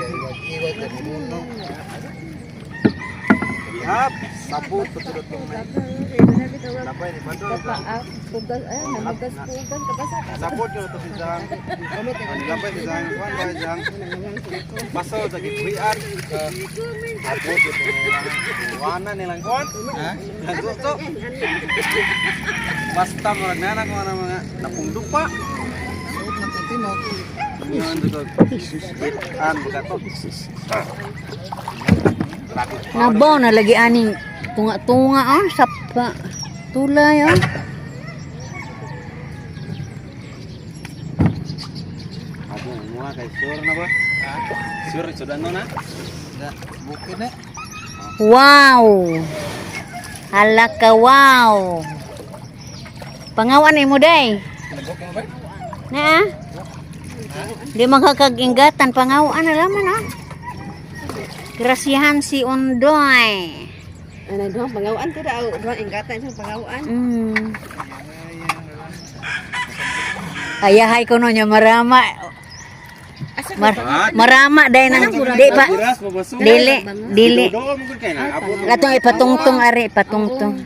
Iwag ka ni Muno. Hap, sapot patulot mo na. Lapay ni Bandol. Sapot yo to si Jang. Lapay si Jang, kuan ba Jang? Baso sa gitwian. Sapot yo to wana nilang kuan. Ha? Langso. Basta murag nana ko na mga napundok pa. Yun dito. An bukato. Nabaw na lagi aning tunga-tunga sapa tulay Ako mo kay sure na ba? Ha? Sure sudah no na? Bukid na. Wow. Hala ka wow. Pangawan ni mo day. Na? Di magkakag-ingatan pangawan na laman Grasyahan si Undoy. Ano doon pangawaan to daw, doon ingatan sa pangawaan. Ayahay ko no nya marama. Marama day nang di pa. Dili. Katong ipatungtong ari, patungtong.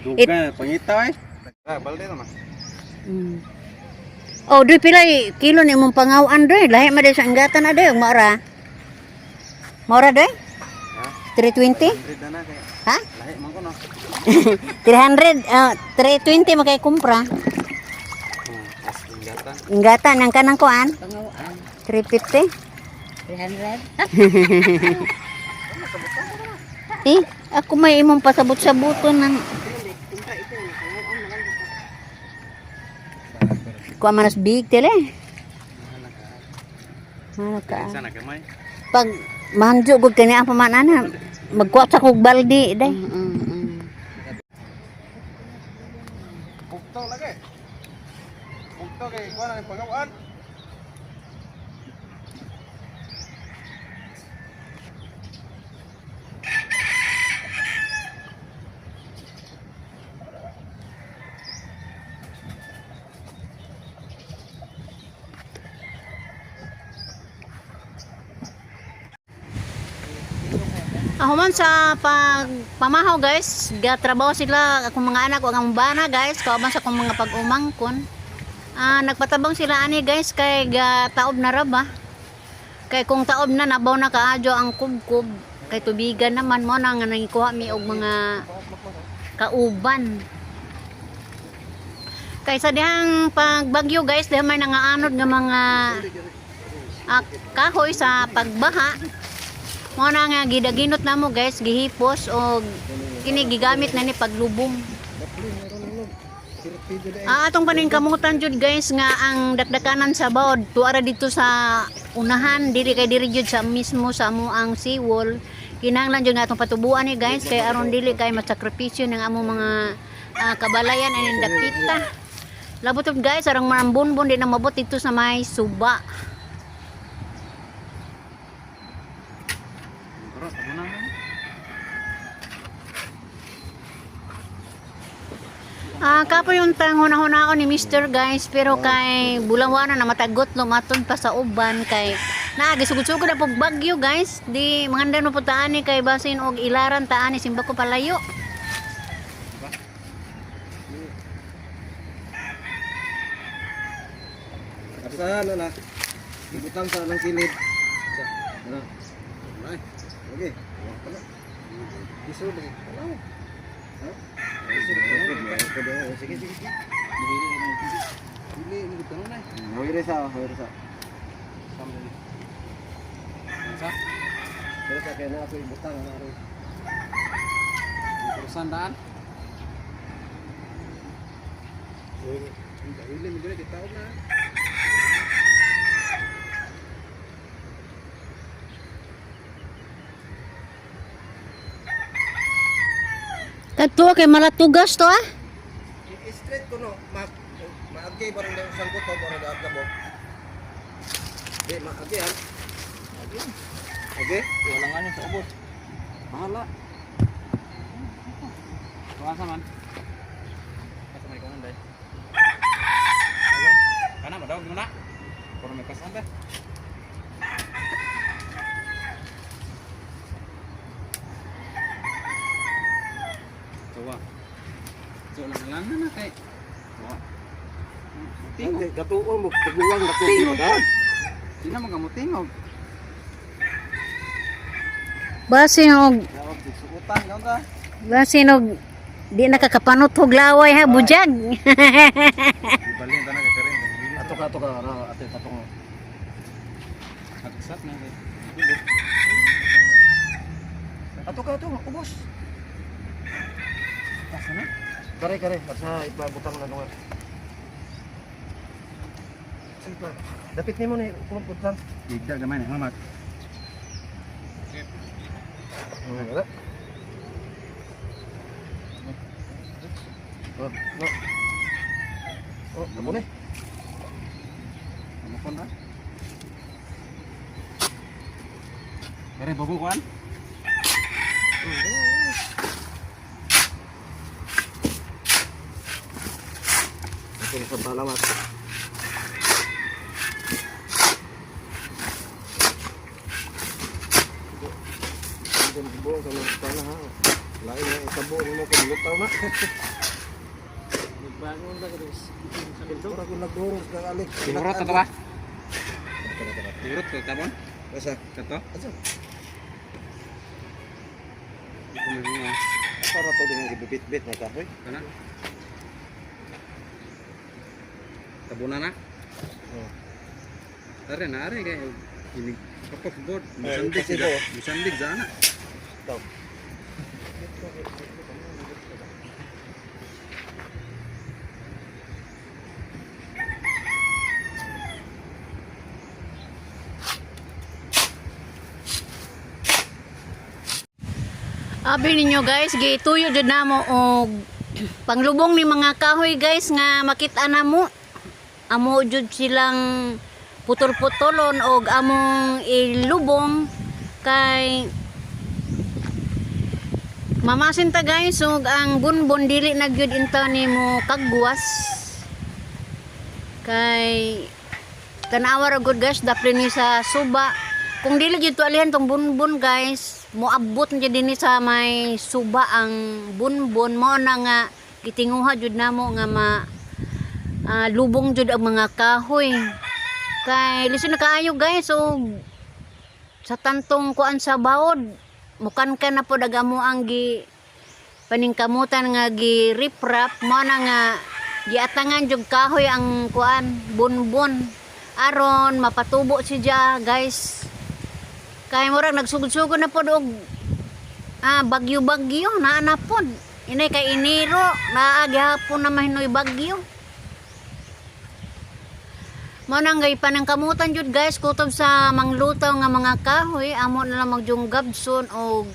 Duga pangita balde na. Oh, doy pilay kilo ni mong pangawan doy. Lahi ma day sa ingatan na doy, maura. Maura doy? 320? Ha? Lahi man ko no. 300, 320 makay kumpra. Ingatan yang kanang kuan? Pangawaan 350. 300. Ako may imong pasabot-sabuton ng kuha manas big tele. Mana ka? Sana kamay. Pag manjo gud kani ang pamanana, magkuha sa kog baldi day. Pukto lagi. Pukto kay kuha na pagawaan. Ako man sa pagpamahaw guys, gatrabaho sila akong mga anak o ang bana guys, kauban sa akong mga pag-umangkon. Nagpatabang sila ani guys kay taob na raba. Kay kung taob na nabaw na kaadyo ang kubkub, kay tubigan naman mo na nga nangikuha mi og mga kauban. Kay sa dihang pagbagyo guys, dihang may nangaanod nga mga kahoy sa pagbaha. Mo na nga gidaginot na mo guys, gihipos o kini gigamit na ni paglubong. Atong paningkamutan jud guys nga ang dakdakanan sa bawod tuara dito sa unahan diri kay diri jud sa mismo sa amo ang seawall. Kinahanglan jud nga atong patubuan ni guys kay aron dili kay masakripisyo ng amo mga kabalayan and dapita. Labot guys arang marambunbon di na mabot dito sa may suba. Kapo yung tanghuna-hunaon ni Mr. guys, pero kay bulawana na matagot lumaton pa sa uban kay nagisugod-sugod na pog bagyo guys. Di mangandan mo po taani kay basin og ilaran taani simba ko palayo. Asa na. Ibutang sa nang kilid. Ano? Ay. Okay. Iso lagi. Ha? Sige. Dili ni butang na. Hoy resa. Sa? Pero sa kaya na ako ibutang na rin. Urusan daan. Dili mi dili kita na. Kadto kay malatugas to Straight ko no, maagay barang daw sangkot to para dapat mo. Di maagay han. Agay, wala nga ni sa ubos. Bahala. Tuwasa man. Asa may kanan dai. Kana ba daw gimana? Para may kasan da. Wala na kay. Tingog. Okay, katuon mo, tugulang na tubig ka. Di na magamutingog. Basinog, Dapat sukutan daw ta. basinog, di nakakapanot og laway ha, bujag. Ibalin ta na kay karin. Ato ka, ate, tatong. Agsat na kay. Ato ka, ubos. Asa na? Kare, at sa ipabutang na nungan. Sige pa, dapit ni mo ni kumaputang. Igda gamay na mamat. Wala. No. Oh, ako ni. Ano kon na? Kare babukuan. Ito sa palamat. Hindi mo buong sa mga sana ha. Lain na isabo mo kung lutaw na. Nagbangon na kay. Ito ako nagdurog ng alik. Tinurot ka ba? Tinurot ka tabon? Basta. Kato? Asa? Kumain Para to din gibit-bit na kahoy. kana. Tabunan na. Oh. Tare na are kay ini kapok board. Musandig Musandig sila. sila. Musandig sana. Ito. Abi ninyo guys, gituyo jud namo og panglubong ni mga kahoy guys nga makita namo. Amo jud silang putol-putolon og among ilubong kay mamasin ta guys og ang bunbon dili na gyud inta nimo kagwas. Kay tanawa ra gud guys dapli ni sa suba. Kung dili gyud tualihan tong bunbon guys, moabot na din sa may suba ang bunbon mo na nga gitinguha jud namo nga lubong jud ang mga kahoy. Kay listen na kaayo guys so sa tantong kuan sa bawod mukan ka na pod agamo ang gi paningkamutan nga gi riprap mo na nga giatangan jud kahoy ang kuan bunbon aron mapatubo siya guys. Kay murag nagsugod-sugod na pod og bagyo-bagyo naa na pod. Inay kay Enero naa gihapon na mahinoy bagyo. Mo nang gay panangkamutan jud guys kutob sa manglutaw nga mga kahoy amo na lang magjunggabson og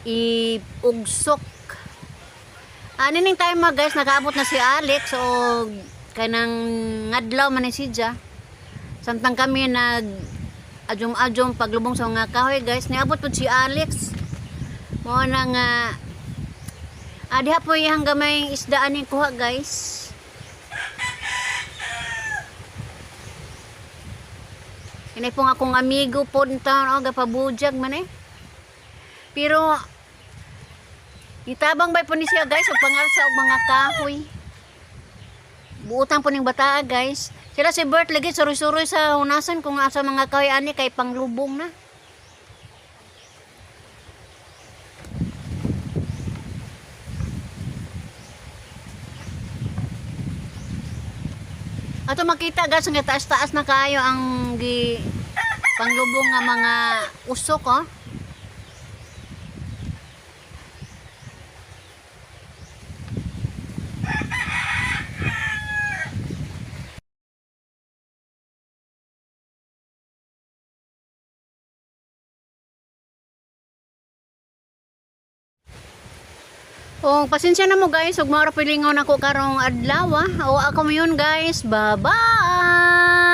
iugsok. Ani ning time guys nakaabot na si Alex og kanang ngadlaw man ni siya. Samtang kami nag ajom-ajom paglubong sa mga kahoy guys niabot po si Alex mo na nga diha po yung gamay isdaan ni kuha guys. Inay po nga akong amigo po nita gapabujag man eh pero itabang bay po ni siya guys og pangarsa og mga kahoy buutang po ning bata guys. Sila si Bert lagi suroy-suroy sa hunasan kung asa mga kahoy ani kay panglubong na. Ato makita guys nga taas-taas na kaayo ang panglubong nga mga usok oh. Oh, pasensya na mo guys, ug mao ra pilingon ako karong adlaw. O ako mo yun guys. Bye-bye.